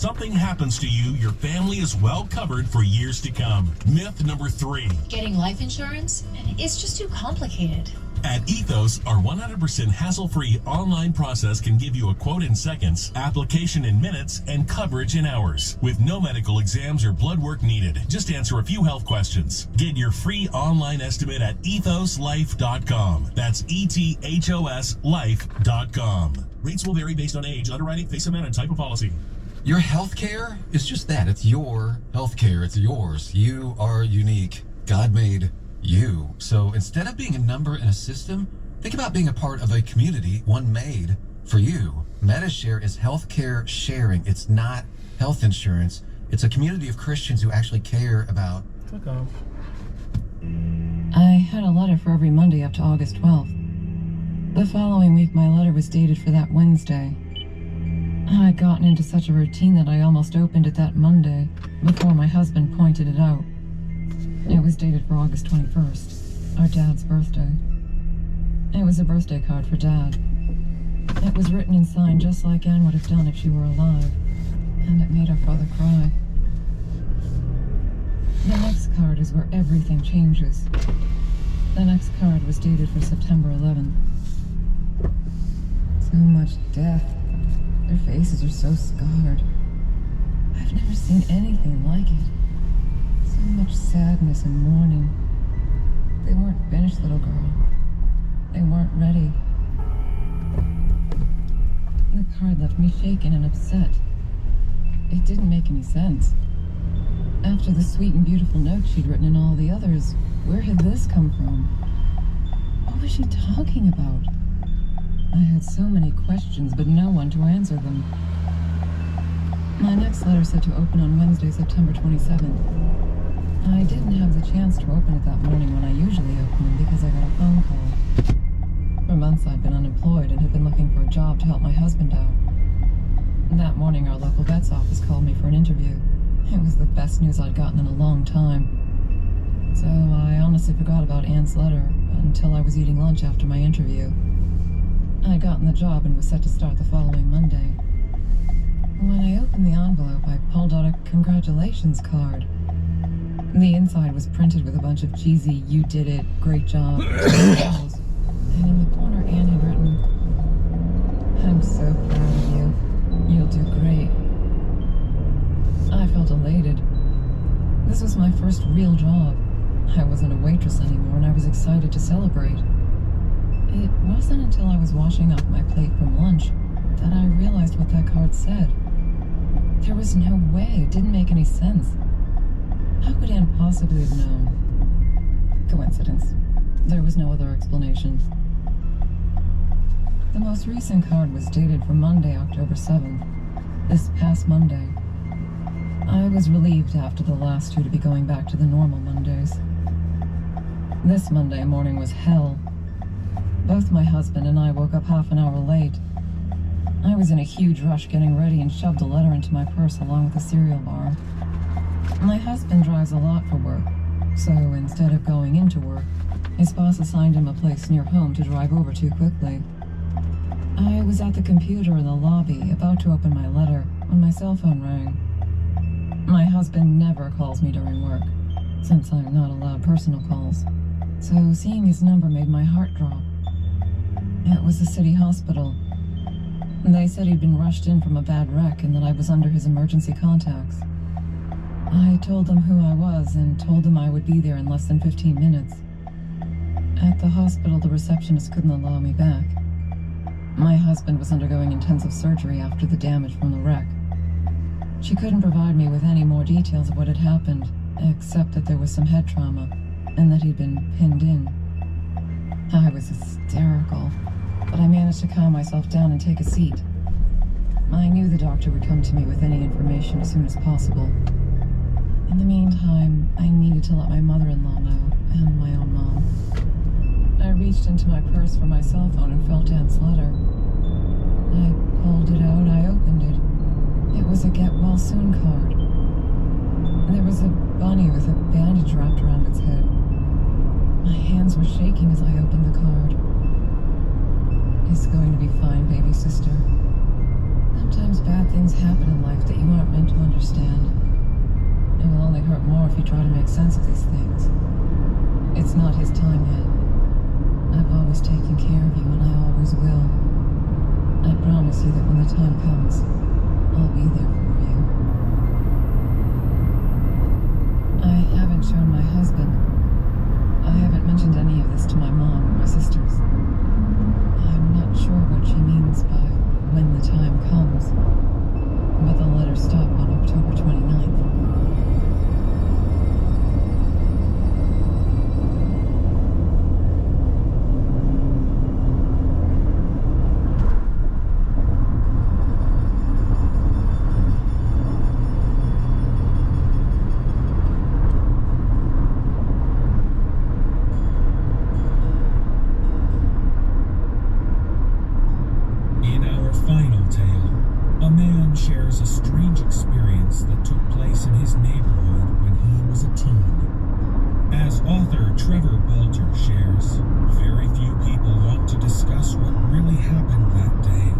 something happens to you, your family is well covered for years to come. Myth number 3. Getting life insurance is just too complicated. At Ethos, our 100% hassle-free online process can give you a quote in seconds, application in minutes, and coverage in hours. With no medical exams or blood work needed, just answer a few health questions. Get your free online estimate at ethoslife.com. That's ETHOS life.com. Rates will vary based on age, underwriting, face amount, and type of policy. Your healthcare is just that. It's your healthcare. It's yours. You are unique. God made you. So instead of being a number in a system, think about being a part of a community, one made for you. MediShare is healthcare sharing. It's not health insurance. It's a community of Christians who actually care about... Click off. I had a letter for every Monday up to August 12th. The following week, my letter was dated for that Wednesday. I had gotten into such a routine that I almost opened it that Monday before my husband pointed it out. It was dated for August 21st, our dad's birthday. It was a birthday card for Dad. It was written and signed just like Anne would have done if she were alive, and it made our father cry. The next card is where everything changes. The next card was dated for September 11th. So much death. Their faces are so scarred. I've never seen anything like it. So much sadness and mourning. They weren't finished, little girl. They weren't ready. The card left me shaken and upset. It didn't make any sense. After the sweet and beautiful note she'd written in all the others, where had this come from? What was she talking about? I had so many questions, but no one to answer them. My next letter said to open on Wednesday, September 27th. I didn't have the chance to open it that morning when I usually open them because I got a phone call. For months I'd been unemployed and had been looking for a job to help my husband out. That morning our local vet's office called me for an interview. It was the best news I'd gotten in a long time. So I honestly forgot about Anne's letter until I was eating lunch after my interview. I'd gotten the job and was set to start the following Monday. When I opened the envelope, I pulled out a congratulations card. The inside was printed with a bunch of cheesy, "You did it, great job," and in the corner Anne had written, "I'm so proud of you. You'll do great." I felt elated. This was my first real job. I wasn't a waitress anymore, and I was excited to celebrate. It wasn't until I was washing off my plate from lunch that I realized what that card said. There was no way. It didn't make any sense. How could Anne possibly have known? Coincidence. There was no other explanation. The most recent card was dated for Monday, October 7th. This past Monday. I was relieved after the last two to be going back to the normal Mondays. This Monday morning was hell. Both my husband and I woke up half an hour late. I was in a huge rush getting ready and shoved a letter into my purse along with a cereal bar. My husband drives a lot for work, so instead of going into work, his boss assigned him a place near home to drive over to quickly. I was at the computer in the lobby, about to open my letter, when my cell phone rang. My husband never calls me during work, since I'm not allowed personal calls, so seeing his number made my heart drop. It was the city hospital. They said he'd been rushed in from a bad wreck and that I was under his emergency contacts. I told them who I was and told them I would be there in less than 15 minutes. At the hospital, the receptionist couldn't allow me back. My husband was undergoing intensive surgery after the damage from the wreck. She couldn't provide me with any more details of what had happened, except that there was some head trauma and that he'd been pinned in. I was hysterical, but I managed to calm myself down and take a seat. I knew the doctor would come to me with any information as soon as possible. In the meantime, I needed to let my mother-in-law know, and my own mom. I reached into my purse for my cell phone and felt Anne's letter. I pulled it out, I opened it. It was a get well soon card. There was a bunny with a bandage wrapped around its head. My hands were shaking as I opened the card. "It's going to be fine, baby sister. The Sometimes bad things happen in life that you aren't meant to understand. It will only hurt more if you try to make sense of these things. It's not his time yet. I've always taken care of you, and I always will. I promise you that when the time comes, I'll be there for you. I haven't shown my husband. I haven't mentioned any of this to my mom or my sisters. I'm not sure what she means by when the time comes, but the letter stopped on October 29th. Shares a strange experience that took place in his neighborhood when he was a teen. As author Trevor Bolter shares, very few people want to discuss what really happened that day,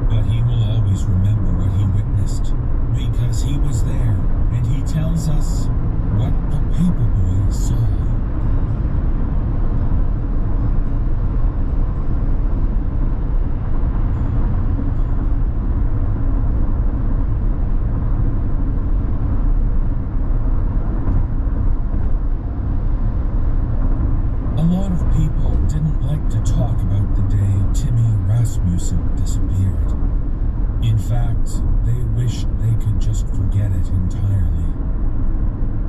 but he will always remember what he witnessed, because he was there, and he tells us what the paperboy saw. Didn't like to talk about the day Timmy Rasmussen disappeared. In fact, they wished they could just forget it entirely.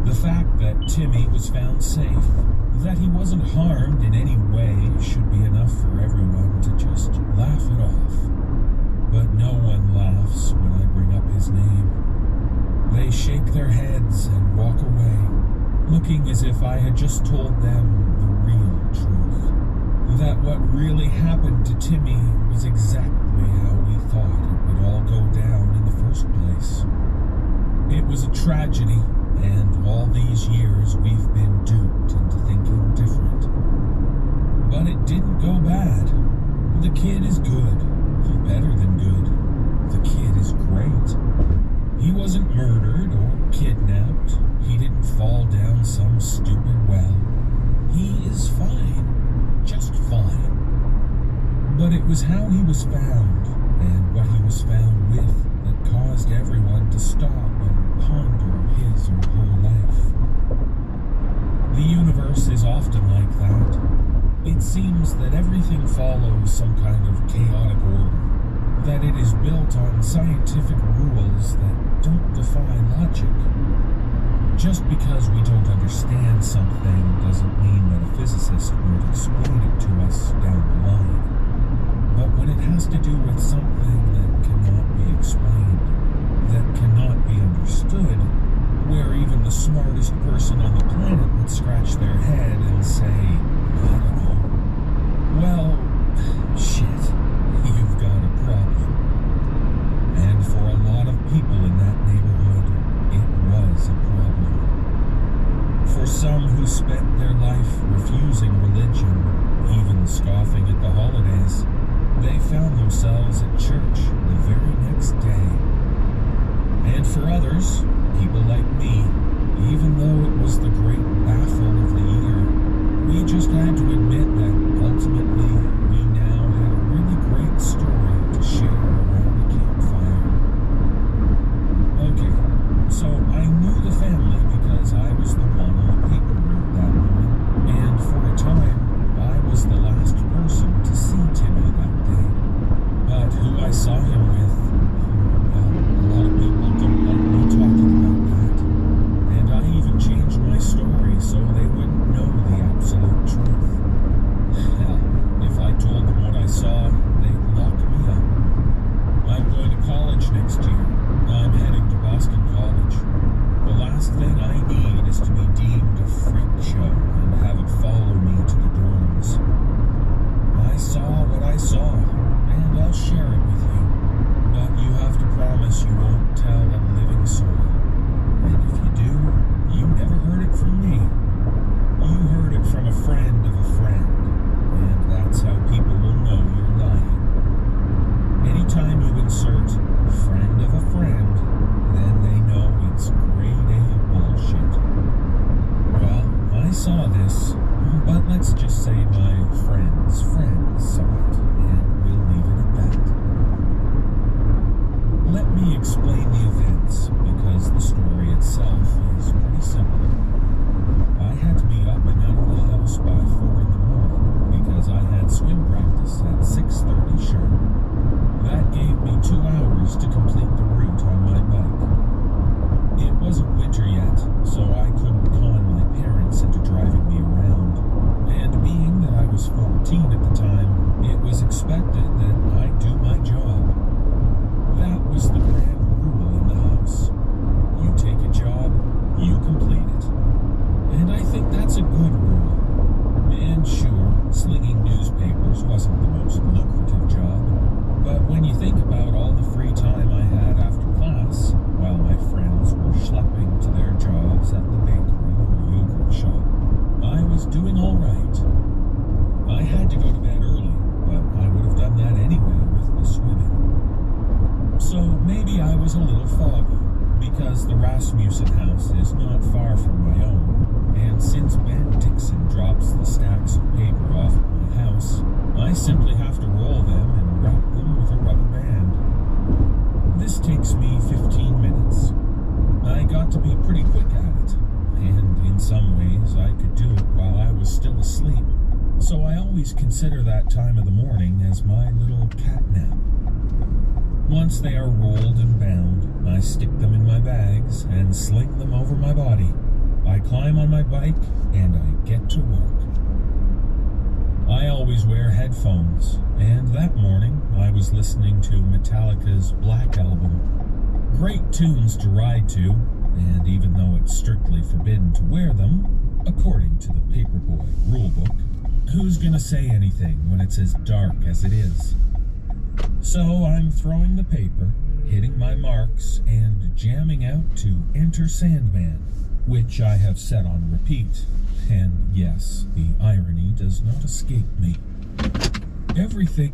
The fact that Timmy was found safe, that he wasn't harmed in any way, should be enough for everyone to just laugh it off. But no one laughs when I bring up his name. They shake their heads and walk away, looking as if I had just told them the real truth. That what really happened to Timmy was exactly how we thought it would all go down in the first place. It was a tragedy, and all these years we've been duped into thinking different. But it didn't go bad. The kid is good. Better than good. The kid is great. He wasn't murdered or kidnapped. He didn't fall down some stupid well. He is fine. Just fine. But it was how he was found, and what he was found with, that caused everyone to stop and ponder his or her life. The universe is often like that. It seems that everything follows some kind of chaotic order, that it is built on scientific rules that don't defy logic. Just because we don't understand something doesn't mean that a physicist won't explain it to us down the line. But when it has to do with something that cannot be explained, that cannot be understood, where even the smartest person on the planet would scratch their head and say, I don't know, well, shit, you've got a problem. And for a lot of people in that neighborhood, it was a problem. For some who spent their life refusing religion, even scoffing at the holidays, they found themselves at church the very next day. And for others, people like me, even though it was the great baffle of the year, we just had to admit that ultimately we now had a really great story to share around the campfire. Okay. So I knew the family because I was the one on the paper route that morning, and for a time, I was the last person to see Timmy that day. But who I saw him with, well, a lot of people don't like me talking about that. And I even changed my story so they wouldn't know the absolute truth. Hell, if I told them what I saw, they'd lock me up. I'm going to college next year. I'm heading to Boston College. The last thing I need is to be deemed a freak show and have it follow me to the dorms. I saw what I saw, and I'll share it with you. But you have to promise you won't tell a living soul. And if you do, you never heard it from me. You heard it from a friend of a friend. And that's how people will know you're lying. Anytime you insert had swim practice at 6:30 sharp. That gave me 2 hours to complete the route on my bike. It wasn't winter yet, so I couldn't con my parents into driving me around. And being that I was 14 at the time, it was expected that I do my job. That was the grand rule in the house. You take a job, you complete it. And I think that's a good rule. And sure, slinging newspapers wasn't the most lucrative job. But when you think about all the free time I had after class, while my friends were schlepping to their jobs at the bakery or yogurt shop, I was doing all right. I had to go to bed early, but I would have done that anyway with the swimming. So maybe I was a little foggy, because the Rasmussen house is not far from my own, and since Ben Dixon drops the stacks of paper off at my house, I simply have to roll them and wrap them with a rubber band. This takes me 15 minutes. I got to be pretty quick at it, and in some ways I could do it while I was still asleep, so I always consider that time of the morning as my little cat nap. Once they are rolled and bound, I stick them in my bags and sling them over my body. I climb on my bike and I get to work. I always wear headphones, and that morning I was listening to Metallica's Black Album. Great tunes to ride to, and even though it's strictly forbidden to wear them, according to the Paperboy rulebook, who's gonna say anything when it's as dark as it is? So I'm throwing the paper, hitting my marks, and jamming out to Enter Sandman, which I have set on repeat. And yes, the irony does not escape me. Everything...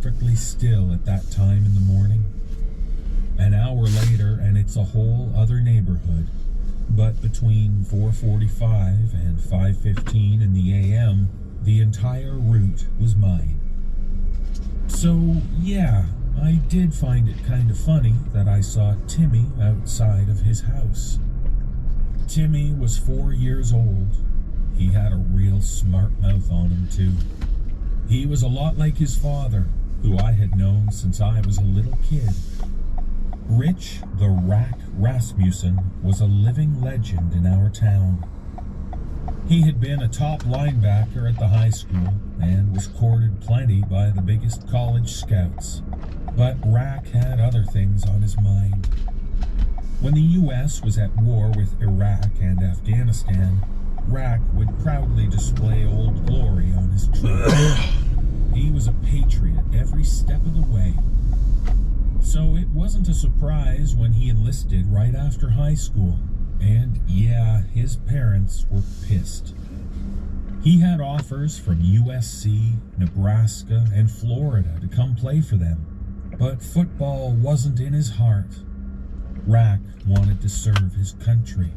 perfectly still at that time in the morning. An hour later, and it's a whole other neighborhood. But between 4:45 and 5:15 in the AM, the entire route was mine. So, yeah, I did find it kind of funny that I saw Timmy outside of his house. Timmy was 4 years old. He had a real smart mouth on him, too. He was a lot like his father, who I had known since I was a little kid. Rich the Rack Rasmussen was a living legend in our town. He had been a top linebacker at the high school and was courted plenty by the biggest college scouts. But Rack had other things on his mind. When the U.S. was at war with Iraq and Afghanistan, Rack would proudly display Old Glory on his trunk. He was a patriot every step of the way. So it wasn't a surprise when he enlisted right after high school. And yeah, his parents were pissed. He had offers from USC, Nebraska, and Florida to come play for them. But football wasn't in his heart. Rack wanted to serve his country.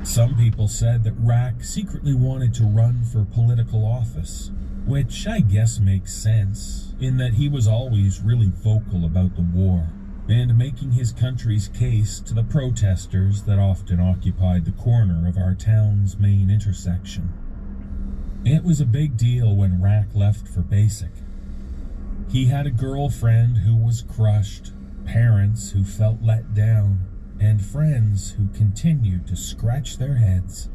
Some people said that Rack secretly wanted to run for political office, which I guess makes sense, in that he was always really vocal about the war, and making his country's case to the protesters that often occupied the corner of our town's main intersection. It was a big deal when Rack left for basic. He had a girlfriend who was crushed, parents who felt let down, and friends who continued to scratch their heads.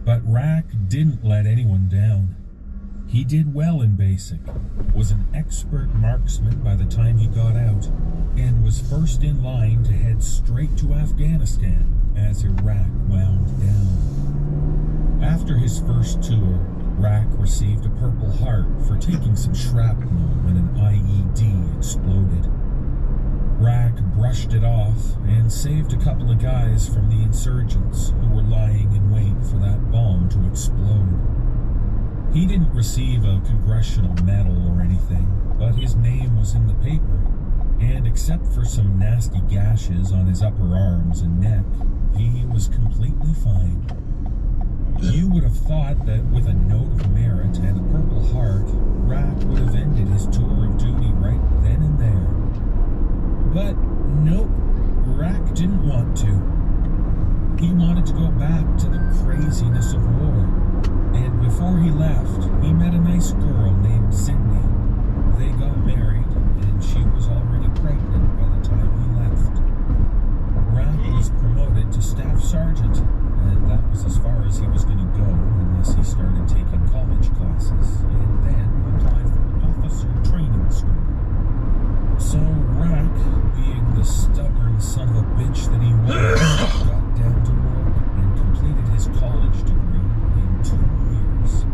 But Rack didn't let anyone down. He did well in basic, was an expert marksman by the time he got out, and was first in line to head straight to Afghanistan as Iraq wound down. After his first tour, Rack received a Purple Heart for taking some shrapnel when an IED exploded. Rack brushed it off and saved a couple of guys from the insurgents who were lying in wait for that bomb to explode. He didn't receive a congressional medal or anything, but his name was in the paper, and except for some nasty gashes on his upper arms and neck, he was completely fine. You would have thought that with a note of merit and a Purple Heart, Rack would have ended his tour of duty right then and there. But nope, Rack didn't want to. He wanted to go back to the craziness of war. And before he left, he met a nice girl named Cindy. They got married, and she was already pregnant by the time he left. Rack was promoted to staff sergeant, and that was as far as he was going to go unless he started taking college classes, and then applied for officer training school. So Rack, being the stubborn son of a bitch that he was, got down to work and completed his college degree in 2 years.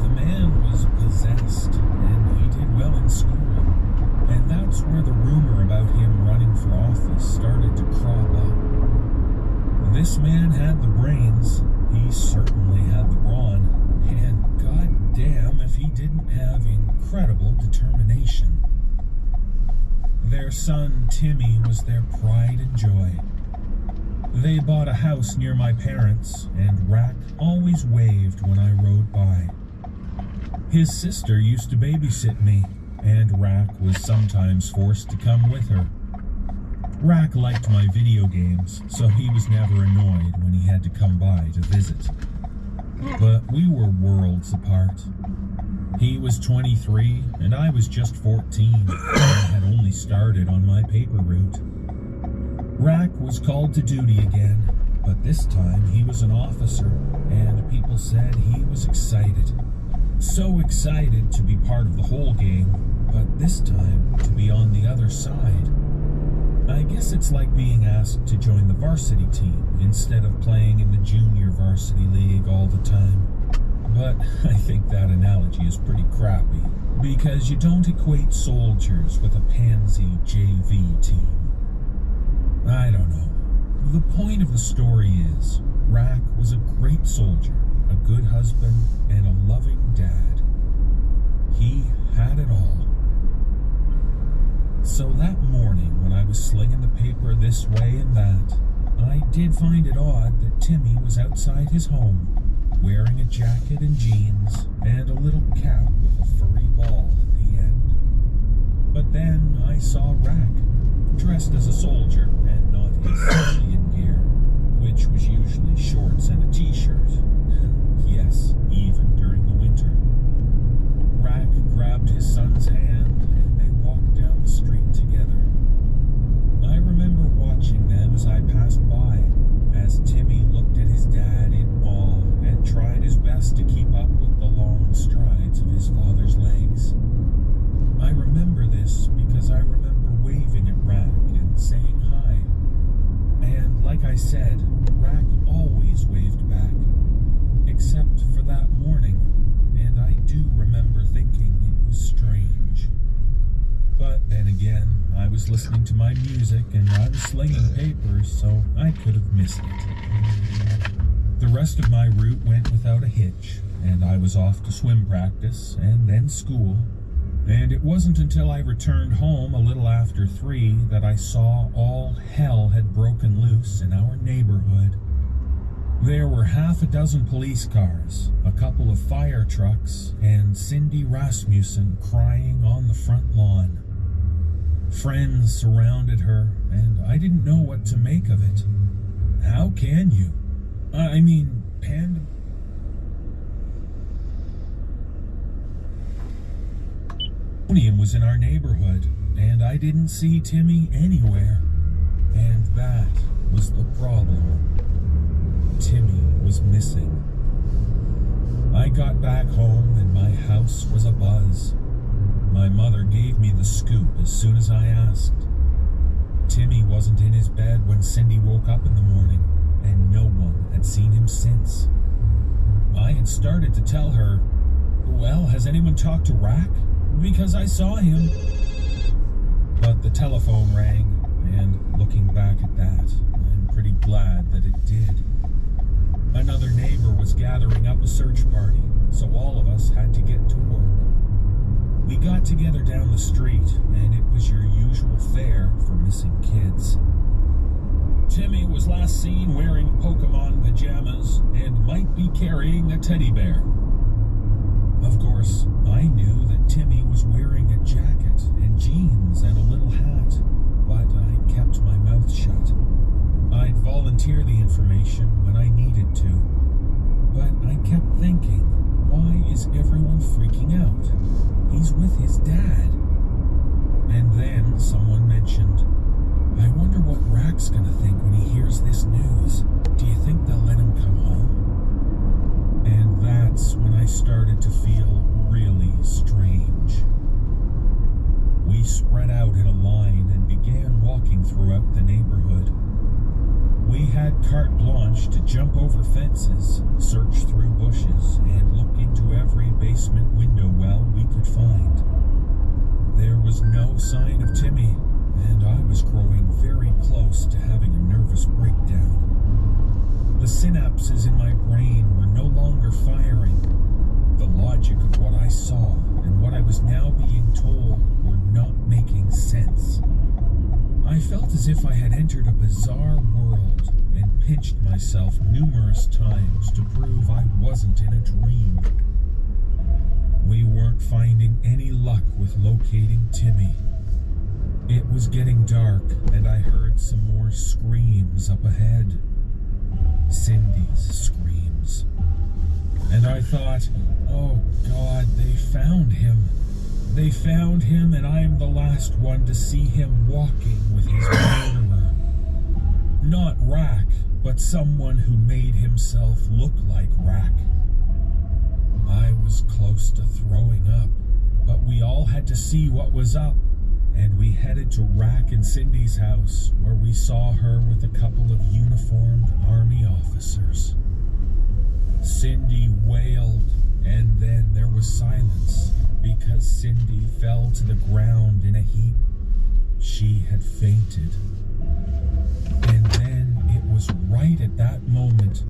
The man was possessed, and he did well in school, and that's where the rumor about him running for office started to crop up. This man had the brains, he certainly had the brawn, and goddamn if he didn't have incredible determination. Their son, Timmy, was their pride and joy. They bought a house near my parents', and Rack always waved when I rode by. His sister used to babysit me, and Rack was sometimes forced to come with her. Rack liked my video games, so he was never annoyed when he had to come by to visit. But we were worlds apart. He was 23, and I was just 14, and I had only started on my paper route. Rack was called to duty again, but this time he was an officer, and people said he was excited. So excited to be part of the whole game, but this time to be on the other side. I guess it's like being asked to join the varsity team instead of playing in the junior varsity league all the time. But I think that analogy is pretty crappy, because you don't equate soldiers with a pansy JV team. I don't know. The point of the story is, Rack was a great soldier, a good husband, and a loving dad. He had at it all. So that morning, when I was slinging the paper this way and that, I did find it odd that Timmy was outside his home, wearing a jacket and jeans, and a little cap with a furry ball at the end. But then I saw Rack, dressed as a soldier, and not his civilian gear, which was usually shorts and a t-shirt. Yes, even during the winter. Rack grabbed his son's hand, and they walked down the street together. I remember watching them as I passed by, as Timmy looked at his dad in awe and tried his best to keep up with the long strides of his father's legs. I remember this because I remember waving at Rack and saying hi. And like I said, Rack always waved back, except for that morning, and I do remember thinking it was strange. But then again, I was listening to my music and I was slinging papers, so I could have missed it. The rest of my route went without a hitch, and I was off to swim practice and then school. And it wasn't until I returned home a little after 3 that I saw all hell had broken loose in our neighborhood. There were half a dozen police cars, a couple of fire trucks, and Cindy Rasmussen crying on the front lawn. Friends surrounded her, and I didn't know what to make of it. How can you? I mean, pandemonium was in our neighborhood, and I didn't see Timmy anywhere. And that was the problem. Timmy was missing. I got back home and my house was abuzz. My mother gave me the scoop as soon as I asked. Timmy wasn't in his bed when Cindy woke up in the morning, and no one had seen him since. I had started to tell her, well, has anyone talked to Rack? Because I saw him. But the telephone rang, and looking back at that, I'm pretty glad that it did. Another neighbor was gathering up a search party, so all of us had to get to work. We got together down the street, and it was your usual fare for missing kids. Timmy was last seen wearing Pokemon pajamas and might be carrying a teddy bear. Of course, I knew that Timmy was wearing a jacket and jeans and a little hat, but I kept my mouth shut. I'd volunteer the information when I needed to, but I kept thinking, why is everyone freaking out? He's with his dad. And then someone mentioned, I wonder what Rack's gonna think when he hears this news. Do you think they'll let him come home? And that's when I started to feel really strange. We spread out in a line and began walking throughout the neighborhood. We had carte blanche to jump over fences, search through bushes, and look into every basement window well we could find. There was no sign of Timmy, and I was growing very close to having a nervous breakdown. The synapses in my brain were no longer firing. The logic of what I saw and what I was now being told were not making sense. I felt as if I had entered a bizarre world and pinched myself numerous times to prove I wasn't in a dream. We weren't finding any luck with locating Timmy. It was getting dark, and I heard some more screams up ahead. Cindy's screams. And I thought, oh God, they found him. They found him, and I'm the last one to see him walking with his murderer. Not Rack, but someone who made himself look like Rack. I was close to throwing up, but we all had to see what was up, and we headed to Rack and Cindy's house, where we saw her with a couple of uniformed army officers. Cindy wailed, and then there was silence, because Cindy fell to the ground in a heap. She had fainted. And then it was right at that moment